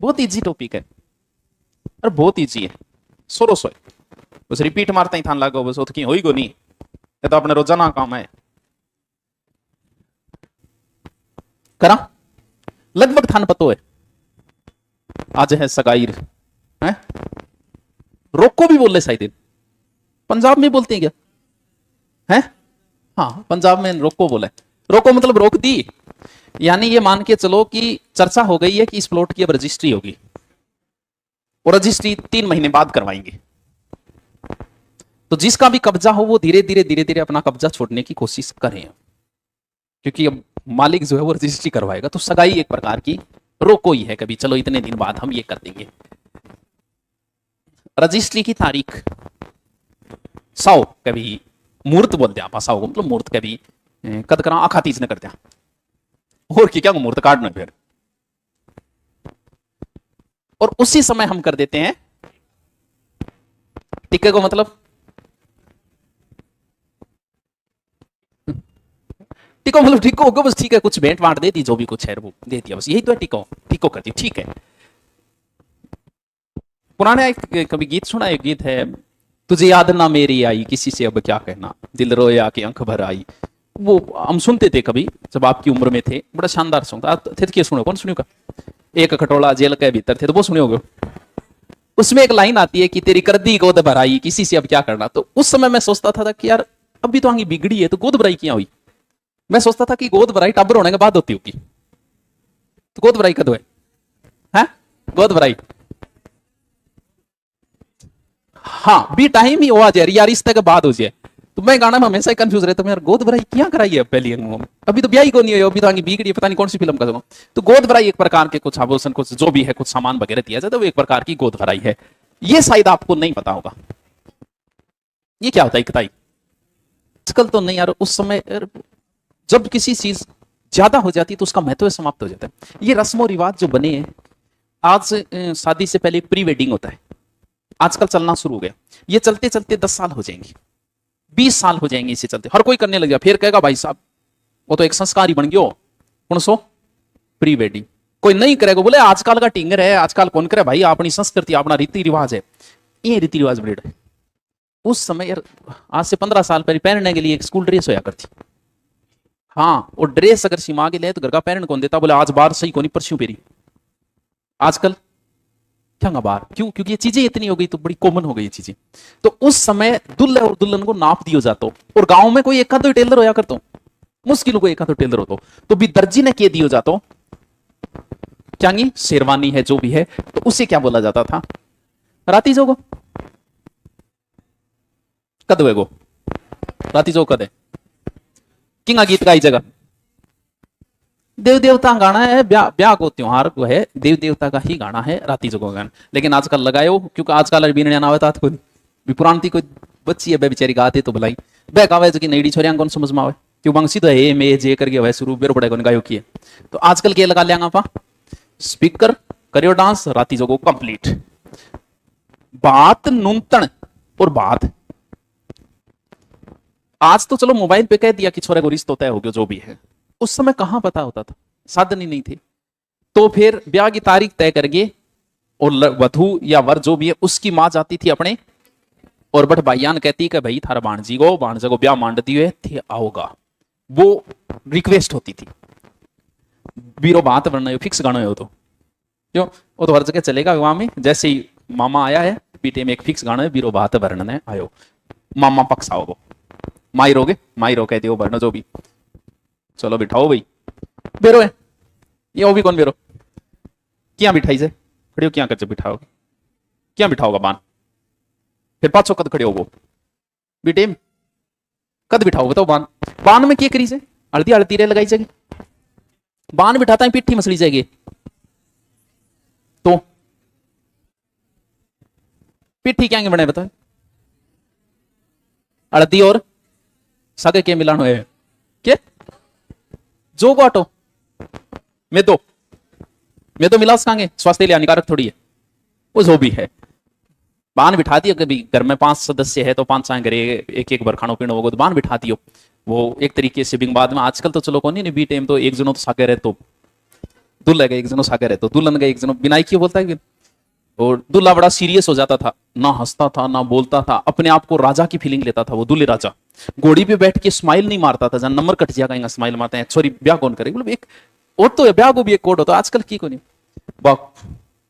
बहुत easy topic है और बहुत इजी है। सोरो सो बस रिपीट मारता ही थान लागो बस उतकी होई गो नहीं, ये तो अपने रोजाना काम है। करा लगभग थान पतो है आज है सगाईर है। रोको भी बोल ले शायद, पंजाब में बोलते हैं क्या है? हाँ पंजाब में रोको बोला है। रोको मतलब रोक दी, यानी ये मान के चलो कि चर्चा हो गई है कि इस प्लॉट की अब रजिस्ट्री होगी और रजिस्ट्री 3 महीने बाद करवाएंगे। तो जिसका भी कब्जा हो वो धीरे धीरे अपना कब्जा छोड़ने की कोशिश करें, क्योंकि अब मालिक जो है वो रजिस्ट्री करवाएगा। तो सगाई एक प्रकार की रोको ही है, कभी चलो इतने दिन बाद हम ये कर देंगे। रजिस्ट्री की तारीख 100 कभी मुहूर्त बोलते हैं आप, 100 मतलब मुहूर्त कभी कद करा आखा तीज ने करते हैं और क्या मुहूर्त काटना फिर, और उसी समय हम कर देते हैं टिक्के को। मतलब टिको मतलब टिको होगा बस, ठीक है, कुछ भेंट बांट दे दी, जो भी कुछ है वो दे दिया, बस यही तो है टिको। टिको कर दी, ठीक है। पुराने एक कभी गीत सुना, एक गीत है, तुझे याद ना मेरी आई किसी से अब क्या कहना, दिल रोया कि आंख भर आई। वो हम सुनते थे कभी जब आपकी उम्र में थे, बड़ा शानदार सॉन्ग था। थे तो क्या सुनो, कौन सुनियो का? एक खटोला जेल के भीतर थे, तो वो सुने होगे। उसमें एक लाइन आती है कि तेरी करदी गोद भराई किसी से अब क्या करना। तो उस समय मैं सोचता था कि यार अभी तो आगे बिगड़ी है तो गोद भराई क्या हुई। मैं सोचता था कि गोद भराई टब्बर होने के बाद होती होगी, तो गोद भराई कद है? गोद भराई हाँ भी टाइम ही हुआ जाए यार, रिश्ते के बाद हो जाए। तो मैं गाना में हमेशा ही कंफ्यूज रहता हूं यार, गोद भराई क्या कराई है पहली में, अभी तो ब्याह ही को नहीं है, अभी तो आगे बिगड़ी है, पता नहीं कौन सी फिल्म का। तो गोद भराई एक प्रकार के कुछ आभूषण, कुछ जो भी है, कुछ सामान वगैरह दिया जाता है, वो एक प्रकार की गोद भराई है। ये शायद आपको नहीं पता होगा ये क्या होता है कताई। आजकल तो नहीं यार, उस समय जब किसी चीज ज्यादा हो जाती है तो उसका महत्व समाप्त हो जाता है। ये रस्मों रिवाज जो बने हैं, आज शादी से पहले प्री वेडिंग होता है, आजकल चलना शुरू हो गया। ये चलते चलते 10 साल हो जाएंगे, 20 साल हो जाएंगे इसे चलते, हर कोई करने लग गया। फिर कहेगा भाई साहब वो तो एक संस्कार ही बन गया, कौन सो प्री वेडिंग। कोई नहीं करेगा, बोले आजकल का टिंगर है, आजकल कौन करे भाई, अपनी संस्कृति अपना रीति रिवाज है। ये रीति रिवाज ब्रेड है। उस समय यार आज से 15 साल पहले पहनने के लिए एक स्कूल ड्रेस होया करती। हाँ, और ड्रेस अगर सीमा के लिए तो घर का पहन कौन देता, बोले आज बाहर सही कोनी परस्यू पेरी। आजकल क्या बाहर क्यों? क्योंकि ये चीजें इतनी हो गई, तो बड़ी कॉमन हो गई ये चीजें। तो उस समय दुल्हे और दुल्हन को नाप दियो जाता, और गांव में कोई एक तो टेलर होया करता, मुश्किल को एक तो टेलर होता, तो भी दर्जी ने के दियो जाता क्या शेरवानी है जो भी है, तो उसे क्या बोला जाता था? राती जोगो कद वेगो, राती जो कद है किंगा गीत गाई जगह। देव देवता गाना है, ब्याह को त्योहार को है, देव देवता का ही गाना है राती जो गाना। लेकिन आजकल लगायो, क्योंकि आजकल बीनने ना होता कोई भी पुरानी कोई बच्ची है बेचारी गाते तो भलाई बे गावे जो कि नईडी छोरियां कौन समझ में आवे, क्यों बंसी तो है मे जे करके वह शुरू बेरो पड़ेगा गायो की है। तो आजकल के लगा लेंगे आप स्पीकर करियो डांस राती जो को कंप्लीट। बात नूतन और बात आज तो चलो मोबाइल पे कह दिया कि छोरे को रिश्ता तय हो गया जो भी है, उस समय कहां पता होता था, साधन ही नहीं थे। तो फिर ब्याह की तारीख तय करके और वधु या वर जो भी है उसकी मां जाती थी अपने, और बट भाईयान कहती कि भाई थारा बाणजी को ब्याह मांड दिए थे आओगा, वो रिक्वेस्ट होती थी। बीरो बात वरना फिक्स गाना हो तो क्यों, वो तो हर जगह चलेगा वहां में। जैसे ही मामा आया है बीटे में एक फिक्स गाना है, बीरो बात वर्णन आयो, मामा पक्ष आओ, माई रोगे माई रो कहते हो वर्ण जो भी, चलो बिठाओ भाई बेरो है ये वो भी कौन बेरो क्या बिठाई से खड़े हो क्या कर बिठाओ क्या बिठाओगा बान, फिर पाछो कद खड़े हो वो बेटे कद बिठाओ बताओ बान। बान में क्या करी से हल्दी हल्दी रे लगाई जाएगी, बान बिठाता है पिट्ठी मसली जाएगी, तो पिट्ठी क्या बने बताओ, हल्दी और सगे के मिलान हुए क्या जो को आटो मैं तो मिला सकांगे, स्वास्थ्य लिए हानिकारक थोड़ी है वो जो भी है। बान बिठा दियो, कभी घर में 5 सदस्य है तो 5 चाहे घरे एक एक बार खानो पीनो होगा तो बान बिठा दियो, वो एक तरीके से बिंग बाद में। आजकल तो चलो कौन नहीं बी टाइम तो एक जनों तो साके रहे तो दुल्हा का एक जनो सागर है तो दुल्हन का एक जनो बिनाई क्यों बोलता है। और दूल्हा बड़ा सीरियस हो जाता था, ना हंसता था ना बोलता था, अपने आप को राजा की फीलिंग लेता था वो दूल्हे राजा। घोड़ी पे बैठ के स्माइल नहीं मारता था, जहां नंबर कट जाएगा स्माइल मारते हैं, सॉरी ब्याह कौन करे, मतलब एक और तो है, ब्याह को भी एक कोड होता है आजकल की को नहीं बाप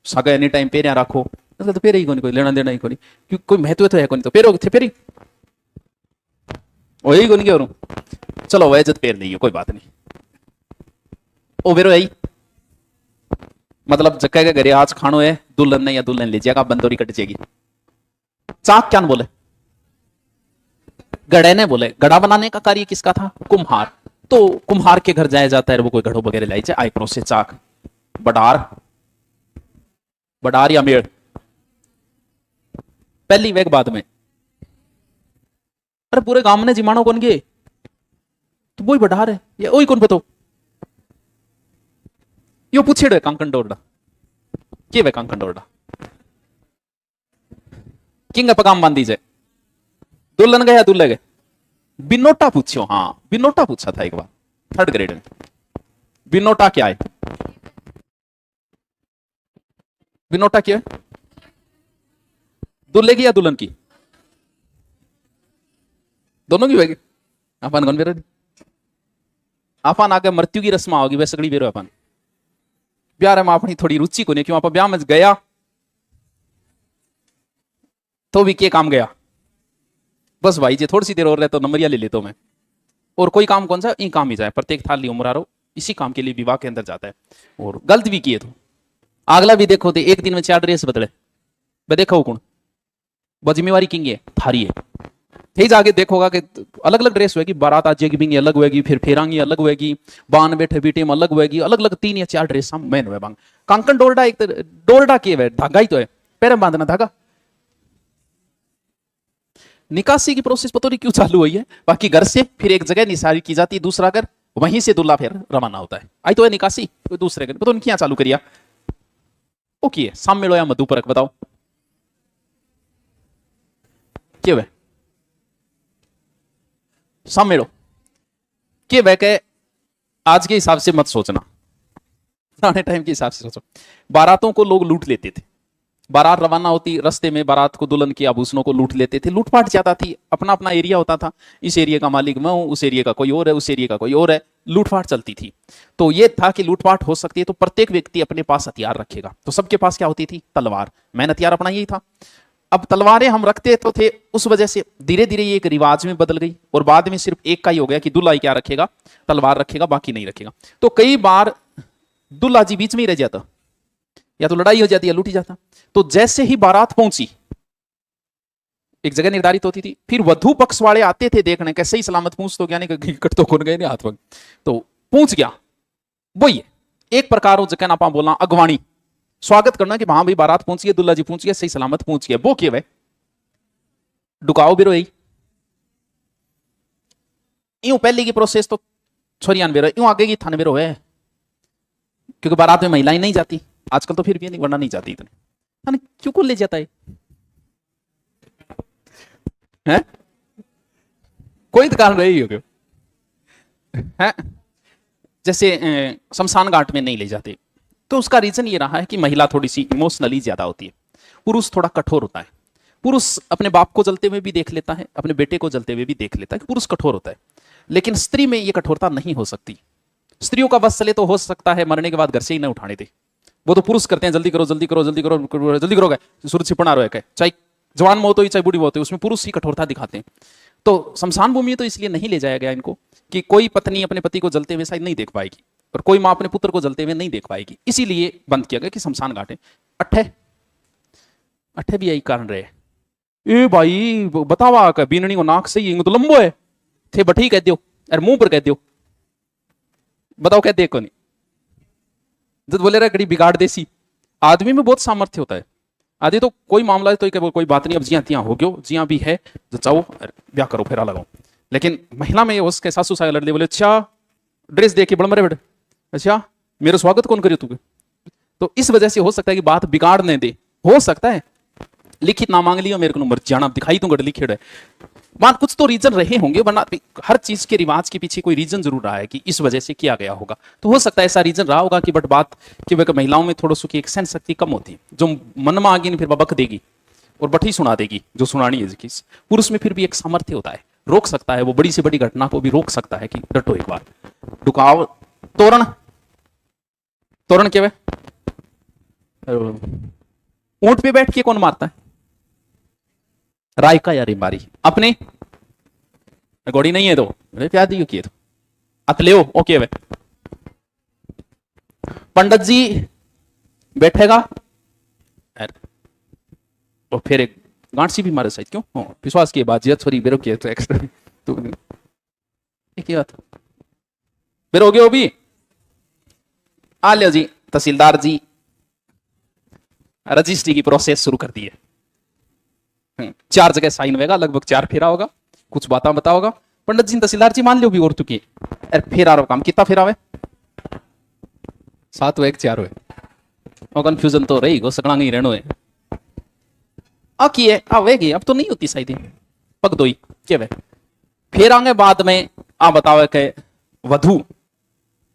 सागा एनी टाइम पेरिया रखो, तो पेरे ही कोई लेना देना ही कोई, क्योंकि कोई महत्व तो है कोई, तो पेरो थे पेरी वही कोई क्या चलो वह जब पेर नहीं है कोई बात नहीं, ओ बेरो यही मतलब जक्का के घरे आज खानो है, दुल्हन ने या दुल्हन ले जाएगा, बंदोरी कट जाएगी। चाक क्या बोले, गड़े ने बोले, गड़ा बनाने का कार्य किसका था, कुम्हार। तो कुम्हार के घर जाया जाता है, वो कोई घड़ो वगैरह लाई जाए, आइक्रो से चाक, बडार बडार या मेड़, पहली वेग बाद में, अरे पूरे गांव ने जिमानो कौन गए, तो वही बडार है, ये वही कौन बताओ, यो पूछेड़ो है कांकन डोरडा के वे कांकन डोरडा किंग पकाम बांधी जाए, दुल्हन गया दुल्हे गए, बिनोटा पूछो, हाँ बिनोटा पूछा था एक बार थर्ड ग्रेड में, बिनोटा क्या है, बिनोटा क्या है, दुल्हे की या दुल्हन की, दोनों की होगी, अपन कौन बेरो, अपन आगे मृत्यु की रस्म होगी वैसे सगड़ी बेरो अपन प्यार में अपनी थोड़ी रुचि को नहीं, क्यों आप ब्याह में गया तो भी क्या काम गया, बस भाई जी थोड़ी सी देर और रहे तो नंबरिया ले लेता हूं मैं, और कोई काम कौन सा, ये काम ही जाए, प्रत्येक थाल ली उम्र रो इसी काम के लिए विवाह के अंदर जाता है, और गलत भी किए तो अगला भी देखो, तो एक दिन में 4 ड्रेस बदले, मैं देखा हूं कौन, वो जिम्मेवारी किंग है थारी है, थे जाके देखोगा कि अलग अलग ड्रेस होगी, बारात आज जाएगी बिंगी अलग होगी, फिर फेरांगी अलग होगी, बान बैठे बीटे में अलग होगी, अलग अलग 3 या 4 ड्रेस हम मैन हुए बांग, कांकन डोरडा एक डोरडा के है, धागा ही तो है, पैर में बांधना धागा। निकासी की प्रोसेस पता नहीं क्यों चालू हुई है, बाकी घर से फिर एक जगह निसारी की जाती है, दूसरा घर, वहीं से दूल्हा फिर रवाना होता है, आई तो है निकासी दूसरे घर, पता नहीं क्या चालू करिया, ओके साम मिलो या मधु परक बताओ क्यों है सामेड़ो के वह के आज के हिसाब से मत सोचना, पुराने टाइम के हिसाब से सोचो, बारातों को लोग लूट लेते थे, बारात रवाना होती रास्ते में बारात को दुल्हन के आभूषणों को लूट लेते थे, लूटपाट ज्यादा थी, अपना अपना एरिया होता था, इस एरिया का मालिक मैं हूं, उस एरिया का कोई और है, उस एरिया का कोई और है, लूटपाट चलती थी। तो ये था कि लूटपाट हो सकती है तो प्रत्येक व्यक्ति अपने पास हथियार रखेगा, तो सबके पास क्या होती थी, तलवार, मैंने हथियार अपना यही था। अब तलवारें हम रखते तो थे, उस वजह से धीरे धीरे ये एक रिवाज में बदल गई, और बाद में सिर्फ एक का ही हो गया कि दूल्हा क्या रखेगा, तलवार रखेगा, बाकी नहीं रखेगा। तो कई बार दूल्हा जी बीच में ही रह जाता, या तो लड़ाई हो जाती या लूट ही जाता। तो जैसे ही बारात पहुंची, एक जगह निर्धारित होती थी, फिर वधु पक्ष वाले आते थे देखने के सही सलामत पूछ तो क्या नहीं, कट तो कौन गए नहीं हाथ वक्त, तो पूछ गया वही है एक प्रकार हो जगह आप बोलना अगवानी, स्वागत करना कि हाँ भाई बारात पहुंची है, दुल्ला जी पहुंची है, सही सलामत पहुंची है, वो क्या है डुकाओ बिरो यही यूं पहले की प्रोसेस तो छोरियान बेरो, यूं आगे की थाने बेरो है, क्योंकि बारात में महिलाएं नहीं जाती आजकल, तो फिर भी नहीं, वरना नहीं जाती इतने, थाने क्यों को ले जाता है? कोई तो कारण रही होगी है, जैसे शमशान घाट में नहीं ले जाते, तो उसका रीजन ये रहा है कि महिला थोड़ी सी इमोशनली ज्यादा होती है, पुरुष थोड़ा कठोर होता है, पुरुष अपने बाप को जलते हुए भी देख लेता है, अपने बेटे को जलते हुए भी देख लेता है कि पुरुष कठोर होता है, लेकिन स्त्री में यह कठोरता नहीं हो सकती। स्त्रियों का बस चले तो हो सकता है मरने के बाद घर से ही न उठाने दे, वो तो पुरुष करते हैं, जल्दी करो जल्दी करो जल्दी करो जल्दी करो, सूरज छिपना रहा है, चाहे जवान मौत हो चाहे बूढ़ी मौत हो, उसमें पुरुष ही कठोरता दिखाते हैं। तो शमशान भूमि तो इसलिए नहीं ले जाया गया इनको कि कोई पत्नी अपने पति को जलते हुए शायद नहीं देख पाएगी, और कोई मां अपने पुत्र को जलते हुए नहीं देख पाएगी, इसीलिए बंद किया गया कि शमशान घाट है। अट्ठे अट्ठे भी यही कारण रहे, ए भाई बतावा का बीननी को नाक सही तो लंबो है थे बठी कह दो, अरे मुंह पर कह दो, बताओ कह दे को नहीं, जब बोले रहा कड़ी बिगाड़ देसी, आदमी में बहुत सामर्थ्य होता है, आदि तो कोई मामला है तो कोई बात नहीं, अब जिया तिया हो गयो, जिया भी है जो चाहो ब्याह करो फेरा लगाओ, लेकिन महिला में उसके सासू साया लड़ दे, बोले अच्छा ड्रेस देखे बड़ मरे बेटे, अच्छा मेरा स्वागत कौन करे तू, तो इस वजह से हो सकता है कि बात बिगाड़ने दे, हो सकता है लिखित ना मांग लियो मेरे को मर जाना दिखाई तू गड़ लिखे है, मान कुछ तो रीजन रहे होंगे, वरना हर चीज के रिवाज के पीछे कोई रीजन जरूर रहा है कि इस वजह से किया गया होगा। तो हो सकता है ऐसा रीजन रहा होगा कि बट बात कि वह महिलाओं में थोड़ा सी एक सेंस शक्ति कम होती है, जो मन में आ गई फिर बक देगी और बठी सुना देगी जो सुनानी है जिस। पुरुष में फिर भी एक सामर्थ्य होता है, रोक सकता है, वो बड़ी से बड़ी घटना को भी रोक सकता है कि डटो एक बार। डुकाव तोरण, तोरण क्या है? ऊंट पे बैठ के कौन मारता है? रायका या रिमारी अपने घोड़ी नहीं है तो प्यार दी किए तो अतले हो ओके वे। पंडित जी बैठेगा और फिर एक गांठ सी भी मारे शायद, क्यों विश्वास की बात जी छोरी बेरो किए तो एक्स्ट्रा तो क्या बात बेरोगे हो भी आ लियो जी। तहसीलदार जी रजिस्ट्री की प्रोसेस शुरू कर दी है। 4 जगह साइन होगा, लगभग 4 फेरा होगा, कुछ बातें बताओगा। पंडित जी तहसीलदार जी मान लो भी और चुकी है फेरा रो काम कितना फेरा हुए 7 हो 1 4 हुए और कंफ्यूजन तो रही गो सकड़ा नहीं रहनो है की है आवेगी अब तो नहीं होती शायद पग दो ही क्या वे। फिर आगे बाद में आ बताओ के वधु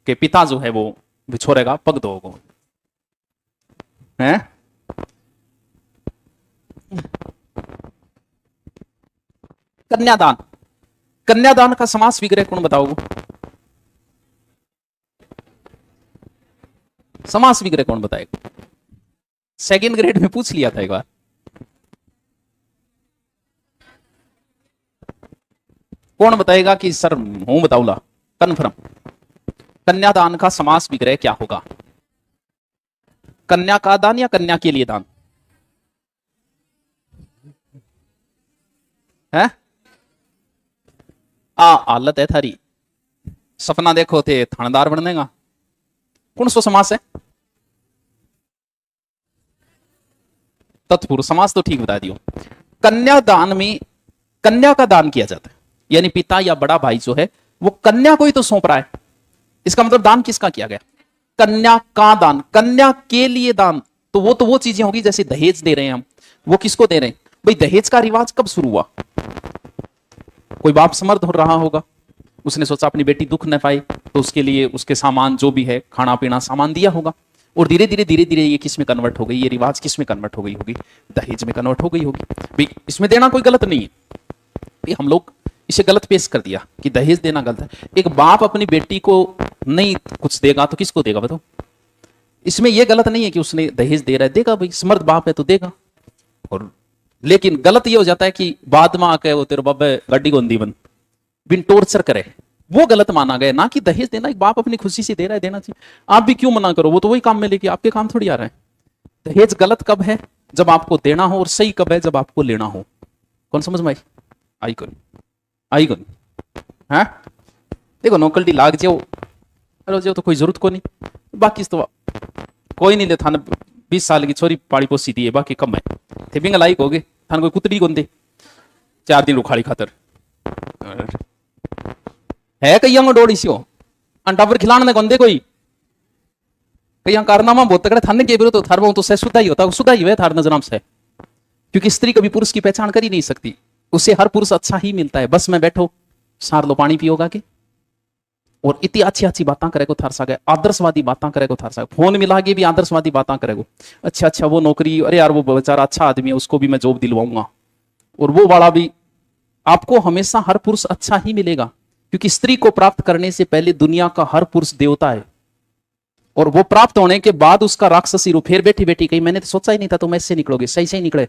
के पिता जो है वो बिछोरेगा पग दो को है। कन्यादान, कन्यादान का समास विग्रह कौन बताओगे? समास विग्रह कौन बताएगा? सेकंड ग्रेड में पूछ लिया था एक बार। कौन बताएगा कि सर हूं बताऊला कन्फर्म। कन्यादान का समास विग्रह क्या होगा? कन्या का दान या कन्या के लिए दान है? हालत है थारी सपना देखो थे थानेदार बनने का कौन सो समास है? तत्पुरुष समास तो ठीक बता दियो। कन्यादान में कन्या का दान किया जाता है, यानी पिता या बड़ा भाई जो है वो कन्या को ही तो सौंप रहा है। इसका मतलब दान किसका किया गया? कन्या का दान, कन्या के लिए दान। तो वो चीजें होगी जैसे दहेज दे रहे हैं हम, वो किसको दे रहे हैं भाई? दहेज का रिवाज कब शुरू हुआ? कोई बाप समर्थ हो रहा होगा, उसने सोचा अपनी बेटी दुख न पाए तो उसके लिए उसके सामान जो भी है खाना पीना सामान दिया होगा, और धीरे धीरे ये किस में कन्वर्ट हो गई? ये रिवाज किस में कन्वर्ट हो गई होगी? दहेज में कन्वर्ट हो गई होगी। भाई इसमें देना कोई गलत नहीं है, भाई हम लोग इसे गलत पेश कर दिया कि दहेज देना गलत है। एक बाप अपनी बेटी को नहीं कुछ देगा तो किसको देगा बताओ? इसमें यह गलत नहीं है कि उसने दहेज दे रहा है, देगा भाई, समर्थ बाप है तो देगा। और लेकिन गलत यह हो जाता है कि बाद में आके वो तेरे बाबे गाड़ी गोंदी बन बिन टॉर्चर करे, वो गलत माना गया। ना कि दहेज देना एक बाप अपनी खुशी से दे रहा है, देना चाहिए। आप भी क्यों मना करो? वो तो वही काम में लेके आपके काम थोड़ी आ रहा है। दहेज गलत कब है? जब आपको देना हो, और सही कब है? जब आपको लेना हो। कौन समझ में आई कौन है? देखो नौकल्टी लाग जाओ अरे जाओ तो कोई जरूरत को नहीं, बाकी तो कोई नहीं ले थाने 20 साल की छोरी पाड़ी पोसी दी है, बाकी कम है थे बिंग लाइक हो गए थाने कोई कुतरी कौन दे 4 दिन रुखाड़ी खातर है कई डोड़ी सी हो अंडा पर खिलाने कौन दे कोई कई कारनामा बहुत तगड़े थाने के तो थार तो सुधा ही होता, सुधा ही है थार नजर से, क्योंकि स्त्री कभी पुरुष की पहचान कर ही नहीं सकती। उसे हर पुरुष अच्छा ही मिलता है। बस में बैठो सार लो पानी पियोगा के, और इतनी अच्छी अच्छी बातें करेगो थार सागे, आदर्शवादी बातें करेगो थार सागे, फोन मिला के भी आदर्शवादी बातें करेगो। अच्छा वो नौकरी, अरे यार वो बेचारा अच्छा आदमी है उसको भी मैं जॉब दिलवाऊंगा, और वो वाला भी। आपको हमेशा हर पुरुष अच्छा ही मिलेगा, क्योंकि स्त्री को प्राप्त करने से पहले दुनिया का हर पुरुष देवता है, और वो प्राप्त होने के बाद उसका राक्षसी रूप। फिर बैठी बैठी कहीं मैंने तो सोचा ही नहीं था तुम ऐसे निकलोगे, सही सही निकले।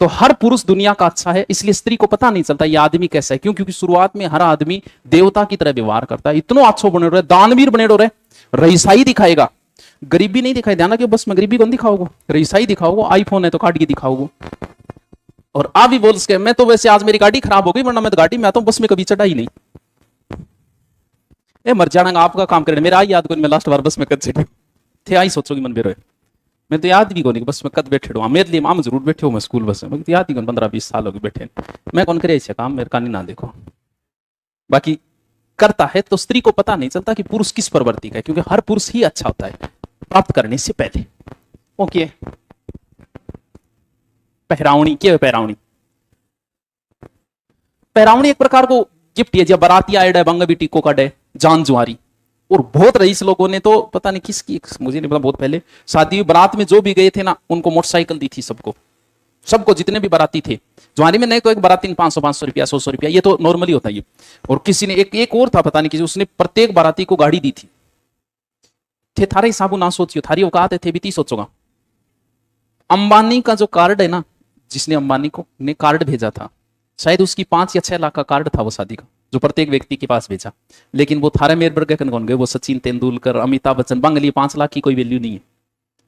तो हर पुरुष दुनिया का अच्छा है, इसलिए स्त्री को पता नहीं चलता ये आदमी कैसा है। क्यों? क्योंकि शुरुआत में हर आदमी देवता की तरह व्यवहार करता है। इतना अच्छो बने रहे, दानवीर बने रहे, रईसाई दिखाएगा, गरीबी नहीं दिखाई देना कि बस मैं गरीबी कौन दिखाओगे, रईसाई दिखाओगे। आईफोन है तो काट के दिखाओगे, और आप भी बोल सके मैं तो वैसे आज मेरी गाड़ी खराब हो गई, वरना मैं तो गाड़ी में आता हूं, बस में कभी चढ़ा ही नहीं। ए मर जाना आपका काम करे, मेरा आई याद को मैं लास्ट बार बस में कद चढ़ी थे, आई सोचोगी मन बेरो मैं तो याद भी को नहीं बस मैं कद बैठे हुआ। मेरे लिए माम जरूर बैठे हो मैं स्कूल बस में, तो याद ही 15-20 साल हो गए बैठे। मैं कौन करे ऐसे काम, मेरे कानी ना देखो। बाकी करता है तो स्त्री को पता नहीं चलता कि पुरुष किस प्रवृत्ति का है, क्योंकि हर पुरुष ही अच्छा होता है प्राप्त करने से पहले। ओके, पहरावनी क्या है? पहरावनी पहरावनी एक प्रकार को गिफ्ट है, जब बाराती आए बंग भी टीको का डे जान जुआरी। और बहुत रईस लोगों ने तो पता नहीं किसकी, मुझे नहीं पता, बहुत पहले शादी बारात में जो भी गए थे ना उनको मोटरसाइकिल दी थी सबको, सबको जितने भी बाराती थे। जुआरी में नहीं तो एक बाराती 500 रुपया 100 रुपया, ये तो नॉर्मली होता है ये। और किसी ने एक और था पता नहीं किसी, उसने प्रत्येक बाराती को गाड़ी दी थी। थे थारे हिसाब ना सोचियो, थारी औकात थे भी ती सोचोगा। अंबानी का जो कार्ड है ना, जिसने अंबानी को ने कार्ड भेजा था, शायद उसकी 5 या 6 लाख का कार्ड था वो शादी का, जो प्रत्येक व्यक्ति के पास भेजा। लेकिन वो थारे मेरबर के कौन गए, वो सचिन तेंदुलकर, अमिताभ बच्चन, बंग लिए 5 लाख की कोई वैल्यू नहीं है।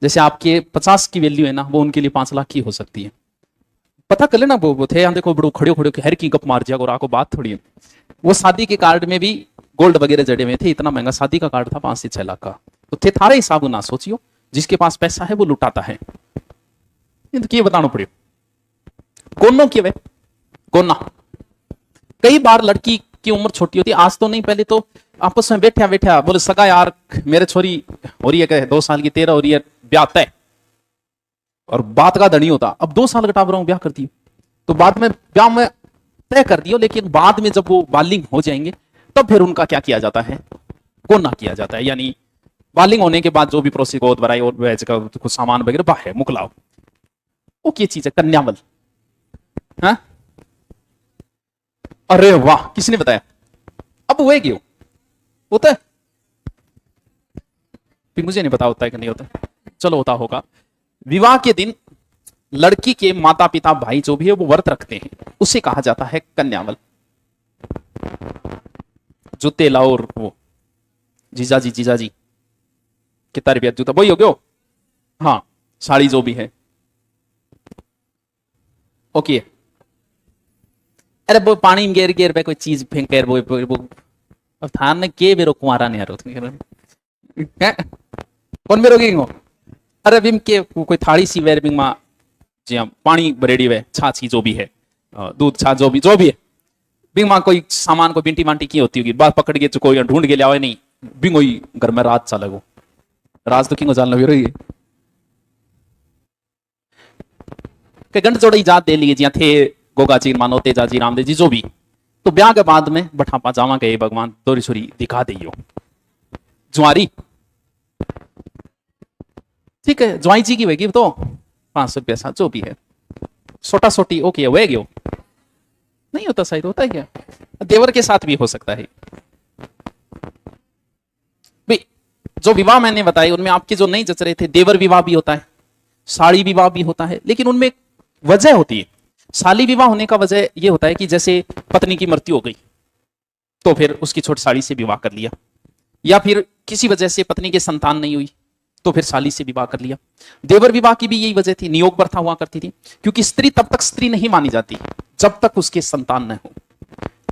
जैसे आपके 50 की वैल्यू है ना, वो उनके लिए 5 लाख की हो सकती है। पता कर लेना, वो थे यहाँ देखो बड़ो खड़े खड़े हर की गप मार जाएगा और आपको बात थोड़ी है। वो शादी के कार्ड में भी गोल्ड वगैरह जड़े हुए थे, इतना महंगा शादी का कार्ड था 5 से 6 लाख का। तो थे थारे हिसाब ना सोचियो, जिसके पास पैसा है वो लुटाता है। तो क्या बताना पड़े कोनो की वे कोना। कई बार लड़की की उम्र छोटी होती है, आज तो नहीं, पहले तो आपस में बैठा बैठा बोले सगा यार मेरे छोरी हो रही है 2 साल की, 13 हो रही है, ब्याह तय। और बात का धनी होता, अब 2 साल घटा रहा हूं ब्याह कर दियो, तो बाद में ब्याह में तय कर दियो। लेकिन बाद में जब वो बालिग हो जाएंगे तब फिर उनका क्या किया जाता है, कोना किया जाता है। यानी बालिग होने के बाद जो भी प्रोसेस गोद भराई और वेज का कुछ सामान वगैरह बाहर मुकलाओ, वो क्या चीज है, कन्यावल। हाँ? अरे वाह, किसने बताया? अब हुए क्यों होता है, फिर मुझे नहीं पता होता है कि नहीं होता, चलो होता होगा। विवाह के दिन लड़की के माता पिता भाई जो भी है वो व्रत रखते हैं, उसे कहा जाता है कन्यावल। जूते लाओ, और वो जीजा जी कितना रुपया जूता, वही हो गयो। हाँ, साड़ी जो भी है, ओके। अरे वो पानी में गेर गेर पे कोई चीज फेंक कर वो अब थान ने के बेरो कुंवारा ने यार कौन बेरो गेंगो। अरे बिम के कोई थाली सी वेर बिंग मा जी पानी भरेड़ी वे छाछ जो भी है, दूध छाछ जो भी है, बिंग मा कोई सामान को बिंटी मांटी की होती होगी, बात पकड़ के कोई ढूंढ के लिया नहीं, बिंग वही घर में रात चा लगो। राज तो किंगो जानना भी के गंड जोड़ी जात दे लिए जिया थे गोगा जी मानो तेजा जी रामदेव जी जो भी। तो ब्याह के बाद में बढ़ापा जावा गए भगवान तोरी छोरी दिखा दियो जुआरी, ठीक है, ज्वाई जी की वेगी तो 500 पैसा जो भी है, छोटा छोटी ओके वे गयो नहीं होता, शायद होता है क्या, देवर के साथ भी हो सकता है भाई। जो विवाह मैंने बताए उनमें आपके जो नहीं जच रहे थे, देवर विवाह भी होता है, साड़ी विवाह भी होता है, लेकिन उनमें वजह होती है। साली विवाह होने का वजह यह होता है कि जैसे पत्नी की मृत्यु हो गई तो फिर उसकी छोटी साली से विवाह कर लिया, या फिर किसी वजह से पत्नी के संतान नहीं हुई तो फिर साली से विवाह कर लिया। देवर विवाह की भी यही वजह थी, नियोग प्रथा हुआ करती थी, क्योंकि स्त्री तब तक स्त्री नहीं मानी जाती जब तक उसके संतान न हो।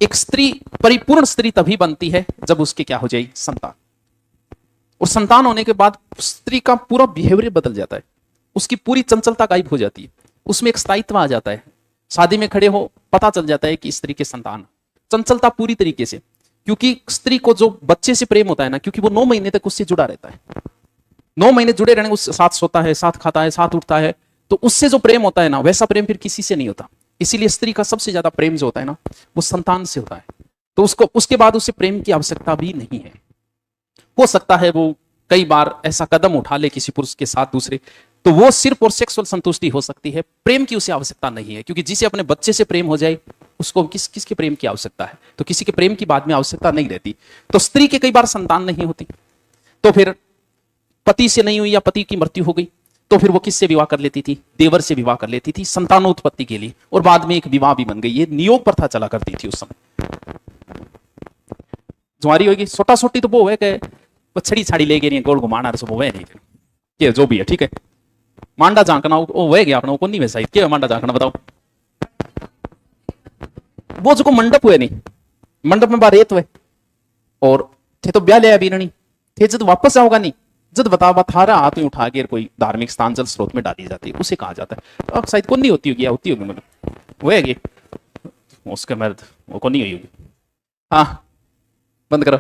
एक स्त्री परिपूर्ण स्त्री तभी बनती है जब उसके क्या हो जाए, संतान। और संतान होने के बाद स्त्री का पूरा बिहेवियर बदल जाता है, उसकी पूरी चंचलता गायब हो जाती है, उसमें एक स्थायित्व आ जाता है। शादी में खड़े हो पता चल जाता है कि स्त्री के संतान, चंचलता पूरी तरीके से, क्योंकि स्त्री को जो बच्चे से प्रेम होता है ना, क्योंकि वो 9 महीने तक उससे जुड़ा रहता है, 9 महीने जुड़े रहने, उसके साथ सोता है, साथ खाता है, साथ उठता है, तो उससे जो प्रेम होता है ना, वैसा प्रेम फिर किसी से नहीं होता। इसीलिए स्त्री का सबसे ज्यादा प्रेम जो होता है ना, वो संतान से होता है। तो उसको उसके बाद उसे प्रेम की आवश्यकता भी नहीं है। हो सकता है वो कई बार ऐसा कदम उठा ले किसी पुरुष के साथ दूसरे, तो वो सिर्फ और सेक्सुअल संतुष्टि हो सकती है, प्रेम की उसे आवश्यकता नहीं है। क्योंकि जिसे अपने बच्चे से प्रेम हो जाए उसको किसके प्रेम की आवश्यकता है, तो किसी के प्रेम की बाद में आवश्यकता नहीं रहती। तो स्त्री के कई बार संतान नहीं होती, तो फिर पति से नहीं हुई या पति की मृत्यु हो गई तो फिर वो किससे विवाह कर लेती थी, देवर से विवाह कर लेती थी संतानोत्पत्ति के लिए, और बाद में एक विवाह भी बन गई। ये नियोग प्रथा चला करती थी उस समय। जुआरी होगी छोटा छोटी तो वो है कि छड़ी छाड़ी ले गई गोल घुमाना सब वो है नहीं, ये जो भी है ठीक है। मांडा झांकना वो वह गया अपना, वो कौन नहीं वैसा क्या मांडा झांकना बताओ। वो जो मंडप हुए नहीं, मंडप में बार रेत हुए और थे तो ब्याह लिया भी नहीं थे, जब वापस आओगा नहीं, जब बताओ थारा हाथ में उठा के कोई धार्मिक स्थान जल स्रोत में डाली जाती है, उसे कहा जाता है। अब शायद कौन नहीं होती होगी या होती होगी, मतलब वो है उसके मर्द वो कौन नहीं हुई होगी। हाँ बंद करो।